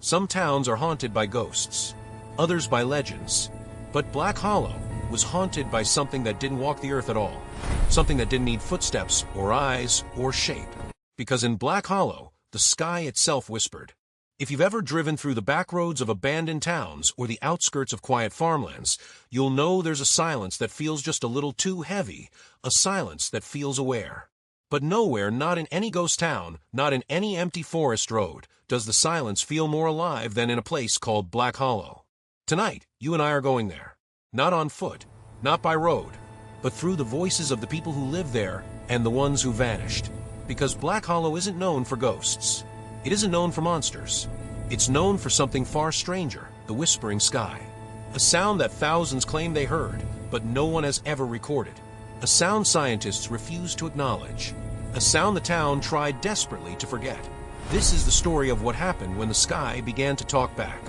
Some towns are haunted by ghosts, others by legends. But Black Hollow was haunted by something that didn't walk the earth at all. Something that didn't need footsteps or eyes or shape. Because in Black Hollow, the sky itself whispered. If you've ever driven through the back roads of abandoned towns or the outskirts of quiet farmlands, you'll know there's a silence that feels just a little too heavy, a silence that feels aware. But nowhere, not in any ghost town, not in any empty forest road, does the silence feel more alive than in a place called Black Hollow. Tonight, you and I are going there. Not on foot, not by road, but through the voices of the people who live there and the ones who vanished. Because Black Hollow isn't known for ghosts. It isn't known for monsters. It's known for something far stranger, the whispering sky. A sound that thousands claim they heard, but no one has ever recorded. A sound scientists refuse to acknowledge. A sound the town tried desperately to forget. This is the story of what happened when the sky began to talk back.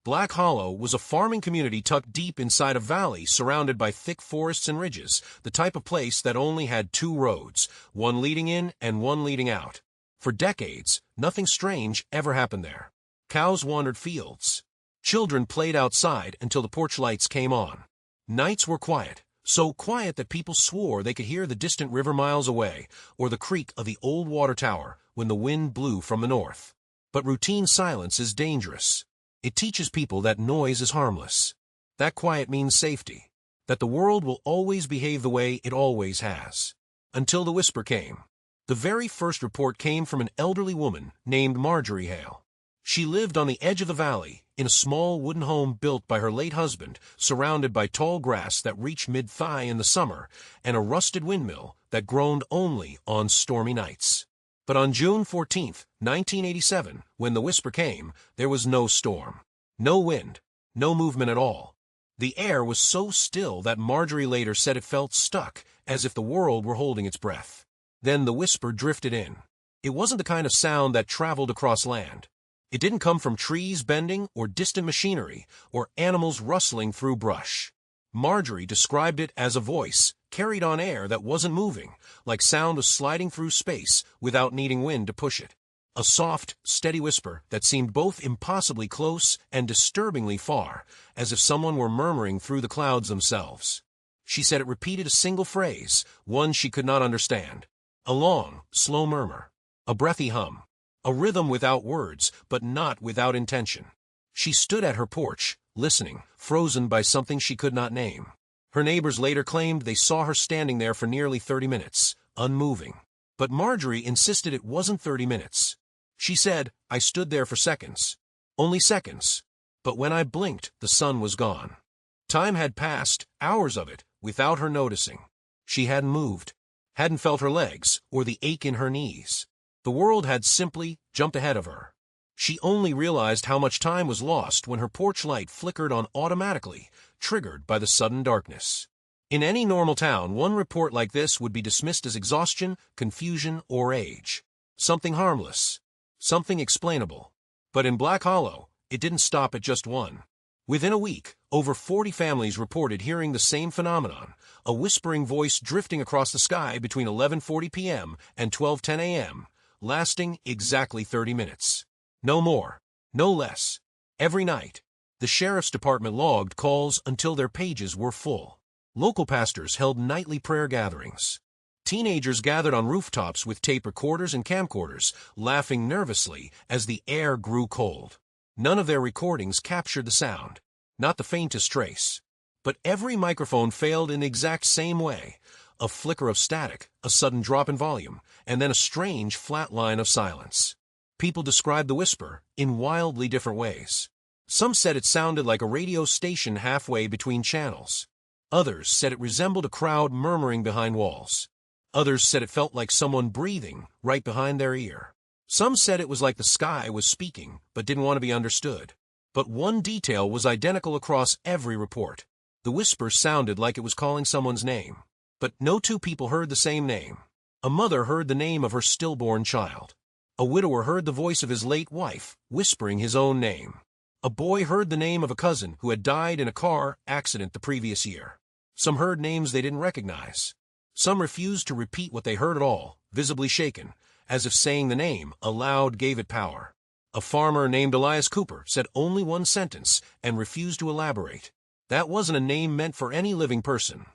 Black Hollow was a farming community tucked deep inside a valley surrounded by thick forests and ridges, the type of place that only had two roads, one leading in and one leading out. For decades, nothing strange ever happened there. Cows wandered fields. Children played outside until the porch lights came on. Nights were quiet, so quiet that people swore they could hear the distant river miles away, or the creak of the old water tower when the wind blew from the north. But routine silence is dangerous. It teaches people that noise is harmless. That quiet means safety. That the world will always behave the way it always has. Until the whisper came. The very first report came from an elderly woman named Marjorie Hale. She lived on the edge of the valley, in a small wooden home built by her late husband, surrounded by tall grass that reached mid-thigh in the summer, and a rusted windmill that groaned only on stormy nights. But on June 14, 1987, when the whisper came, there was no storm, no wind, no movement at all. The air was so still that Marjorie later said it felt stuck, as if the world were holding its breath. Then the whisper drifted in. It wasn't the kind of sound that traveled across land. It didn't come from trees bending or distant machinery or animals rustling through brush. Marjorie described it as a voice carried on air that wasn't moving, like sound was sliding through space without needing wind to push it. A soft, steady whisper that seemed both impossibly close and disturbingly far, as if someone were murmuring through the clouds themselves. She said it repeated a single phrase, one she could not understand. A long, slow murmur. A breathy hum. A rhythm without words, but not without intention. She stood at her porch, listening, frozen by something she could not name. Her neighbors later claimed they saw her standing there for nearly 30 minutes, unmoving. But Marjorie insisted it wasn't 30 minutes. She said, "I stood there for seconds. Only seconds. But when I blinked, the sun was gone." Time had passed, hours of it, without her noticing. She hadn't moved, hadn't felt her legs or the ache in her knees. The world had simply jumped ahead of her. She only realized how much time was lost when her porch light flickered on automatically, triggered by the sudden darkness. In any normal town, one report like this would be dismissed as exhaustion, confusion, or age. Something harmless. Something explainable. But in Black Hollow, it didn't stop at just one. Within a week, over 40 families reported hearing the same phenomenon, a whispering voice drifting across the sky between 11:40 p.m. and 12:10 a.m., lasting exactly 30 minutes. No more, no less. Every night, the sheriff's department logged calls until their pages were full. Local pastors held nightly prayer gatherings. Teenagers gathered on rooftops with tape recorders and camcorders, laughing nervously as the air grew cold. None of their recordings captured the sound, not the faintest trace. But every microphone failed in the exact same way. A flicker of static, a sudden drop in volume, and then a strange flat line of silence. People described the whisper in wildly different ways. Some said it sounded like a radio station halfway between channels. Others said it resembled a crowd murmuring behind walls. Others said it felt like someone breathing right behind their ear. Some said it was like the sky was speaking, but didn't want to be understood. But one detail was identical across every report. The whisper sounded like it was calling someone's name. But no two people heard the same name. A mother heard the name of her stillborn child. A widower heard the voice of his late wife, whispering his own name. A boy heard the name of a cousin who had died in a car accident the previous year. Some heard names they didn't recognize. Some refused to repeat what they heard at all, visibly shaken, as if saying the name aloud gave it power. A farmer named Elias Cooper said only one sentence and refused to elaborate. That wasn't a name meant for any living person.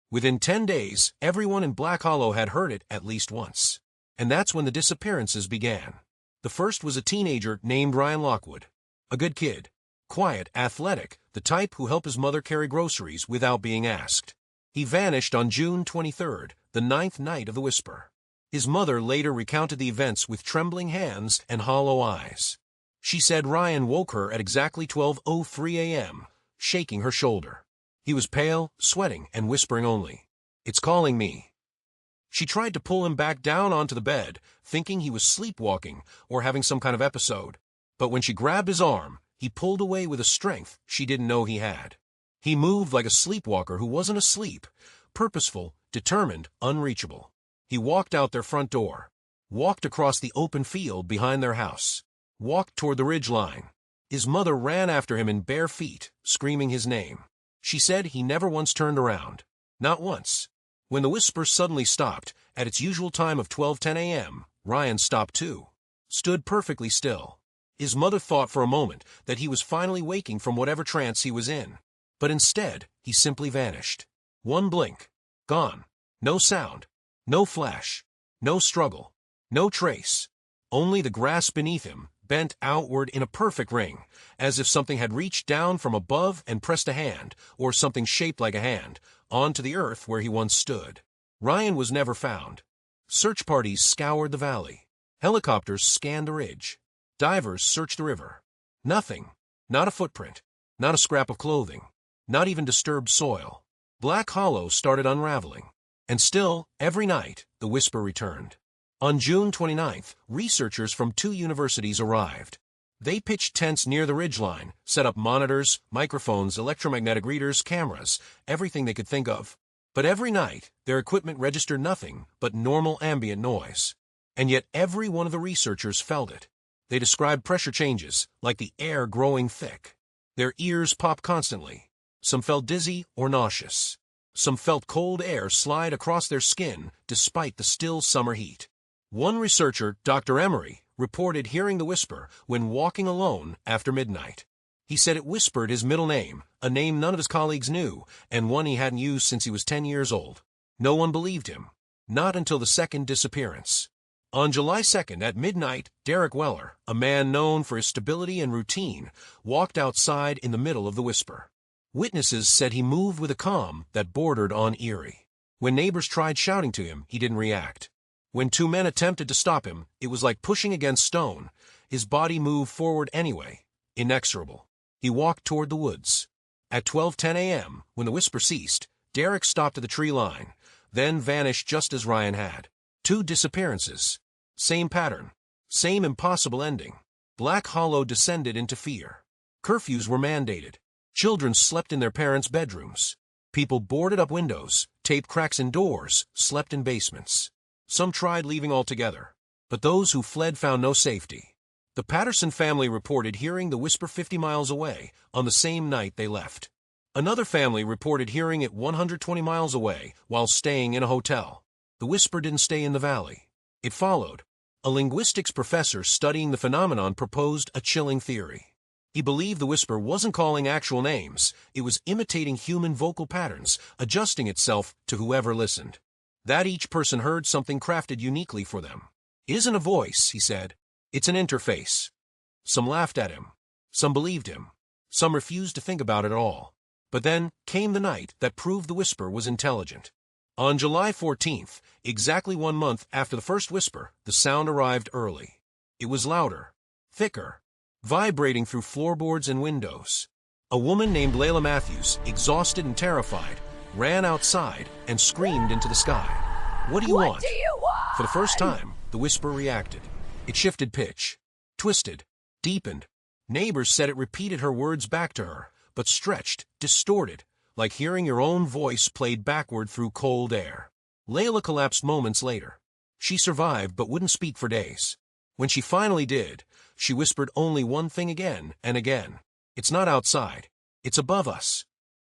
Within 10 days, everyone in Black Hollow had heard it at least once. And that's when the disappearances began. The first was a teenager named Ryan Lockwood. A good kid. Quiet, athletic, the type who helped his mother carry groceries without being asked. He vanished on June 23rd, the 9th night of the Whisper. His mother later recounted the events with trembling hands and hollow eyes. She said Ryan woke her at exactly 12:03 a.m., shaking her shoulder. He was pale, sweating, and whispering only, "It's calling me." She tried to pull him back down onto the bed, thinking he was sleepwalking or having some kind of episode. But when she grabbed his arm, he pulled away with a strength she didn't know he had. He moved like a sleepwalker who wasn't asleep, purposeful, determined, unreachable. He walked out their front door, walked across the open field behind their house, walked toward the ridge line. His mother ran after him in bare feet, screaming his name. She said he never once turned around. Not once. When the Whisper suddenly stopped, at its usual time of 12:10 a.m., Ryan stopped too. Stood perfectly still. His mother thought for a moment that he was finally waking from whatever trance he was in. But instead, he simply vanished. One blink. Gone. No sound. No flash. No struggle. No trace. Only the grass beneath him, bent outward in a perfect ring, as if something had reached down from above and pressed a hand, or something shaped like a hand, onto the earth where he once stood. Ryan was never found. Search parties scoured the valley. Helicopters scanned the ridge. Divers searched the river. Nothing. Not a footprint. Not a scrap of clothing. Not even disturbed soil. Black Hollow started unraveling. And still, every night, the Whisper returned. On June 29th, researchers from 2 universities arrived. They pitched tents near the ridgeline, set up monitors, microphones, electromagnetic readers, cameras, everything they could think of. But every night, their equipment registered nothing but normal ambient noise. And yet every one of the researchers felt it. They described pressure changes, like the air growing thick. Their ears popped constantly. Some felt dizzy or nauseous. Some felt cold air slide across their skin despite the still summer heat. One researcher, Dr. Emery, reported hearing the Whisper when walking alone after midnight. He said it whispered his middle name, a name none of his colleagues knew, and one he hadn't used since he was 10 years old. No one believed him. Not until the second disappearance. On July 2nd at midnight, Derek Weller, a man known for his stability and routine, walked outside in the middle of the Whisper. Witnesses said he moved with a calm that bordered on eerie. When neighbors tried shouting to him, he didn't react. When 2 men attempted to stop him, it was like pushing against stone. His body moved forward anyway, inexorable. He walked toward the woods. At 12:10 a.m., when the Whisper ceased, Derek stopped at the tree line, then vanished just as Ryan had. 2 disappearances. Same pattern. Same impossible ending. Black Hollow descended into fear. Curfews were mandated. Children slept in their parents' bedrooms. People boarded up windows, taped cracks in doors, slept in basements. Some tried leaving altogether, but those who fled found no safety. The Patterson family reported hearing the Whisper 50 miles away on the same night they left. Another family reported hearing it 120 miles away while staying in a hotel. The Whisper didn't stay in the valley. It followed. A linguistics professor studying the phenomenon proposed a chilling theory. He believed the Whisper wasn't calling actual names, it was imitating human vocal patterns, adjusting itself to whoever listened. That each person heard something crafted uniquely for them. It isn't a voice, he said. It's an interface. Some laughed at him. Some believed him. Some refused to think about it at all. But then came the night that proved the Whisper was intelligent. On July 14th, exactly 1 month after the first Whisper, the sound arrived early. It was louder, thicker, vibrating through floorboards and windows. A woman named Layla Matthews, exhausted and terrified, ran outside and screamed into the sky. "What do you want?" For the first time, the Whisper reacted. It shifted pitch, twisted, deepened. Neighbors said it repeated her words back to her, but stretched, distorted, like hearing your own voice played backward through cold air. Layla collapsed moments later. She survived but wouldn't speak for days. When she finally did, she whispered only one thing again and again. "It's not outside. It's above us."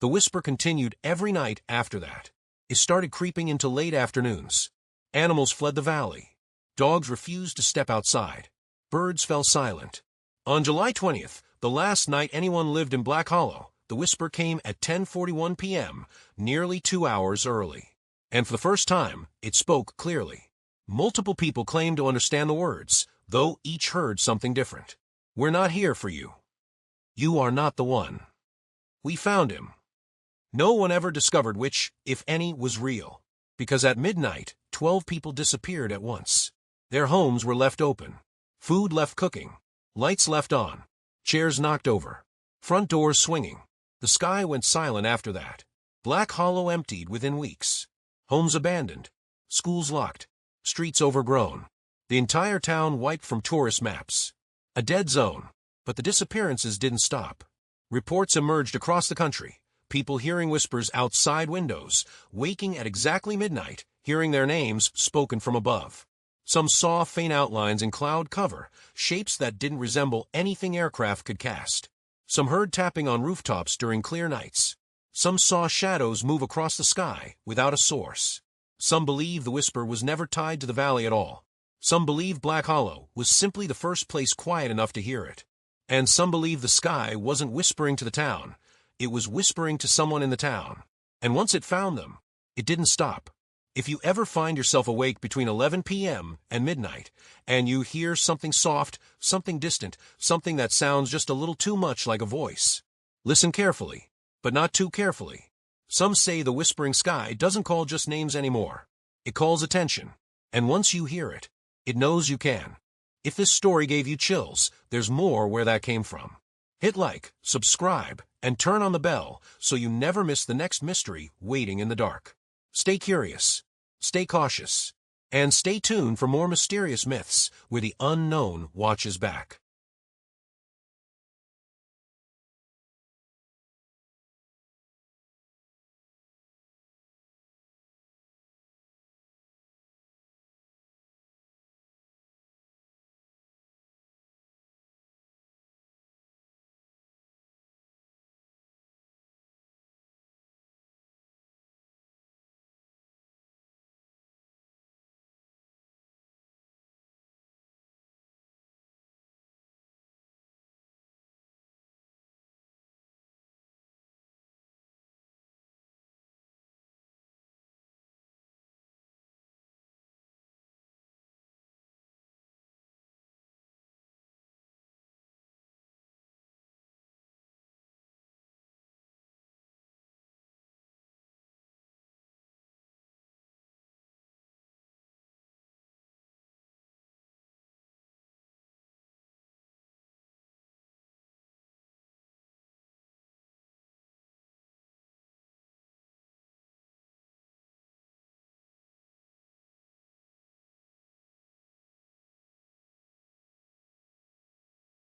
The Whisper continued every night after that. It started creeping into late afternoons. Animals fled the valley. Dogs refused to step outside. Birds fell silent. On July 20th, the last night anyone lived in Black Hollow, the whisper came at 10:41 p.m., nearly 2 hours early. And for the first time, it spoke clearly. Multiple people claimed to understand the words, though each heard something different. We're not here for you. You are not the one. We found him. No one ever discovered which, if any, was real. Because at midnight, 12 people disappeared at once. Their homes were left open. Food left cooking. Lights left on. Chairs knocked over. Front doors swinging. The sky went silent after that. Black Hollow emptied within weeks. Homes abandoned. Schools locked. Streets overgrown. The entire town wiped from tourist maps. A dead zone. But the disappearances didn't stop. Reports emerged across the country. People hearing whispers outside windows, waking at exactly midnight, hearing their names spoken from above. Some saw faint outlines in cloud cover, shapes that didn't resemble anything aircraft could cast. Some heard tapping on rooftops during clear nights. Some saw shadows move across the sky without a source. Some believe the whisper was never tied to the valley at all. Some believe Black Hollow was simply the first place quiet enough to hear it. And some believe the sky wasn't whispering to the town. It was whispering to someone in the town. And once it found them, it didn't stop. If you ever find yourself awake between 11 p.m. and midnight, and you hear something soft, something distant, something that sounds just a little too much like a voice, listen carefully, but not too carefully. Some say the whispering sky doesn't call just names anymore. It calls attention. And once you hear it, it knows you can. If this story gave you chills, there's more where that came from. Hit like, subscribe, and turn on the bell so you never miss the next mystery waiting in the dark. Stay curious, stay cautious, and stay tuned for more mysterious myths where the unknown watches back.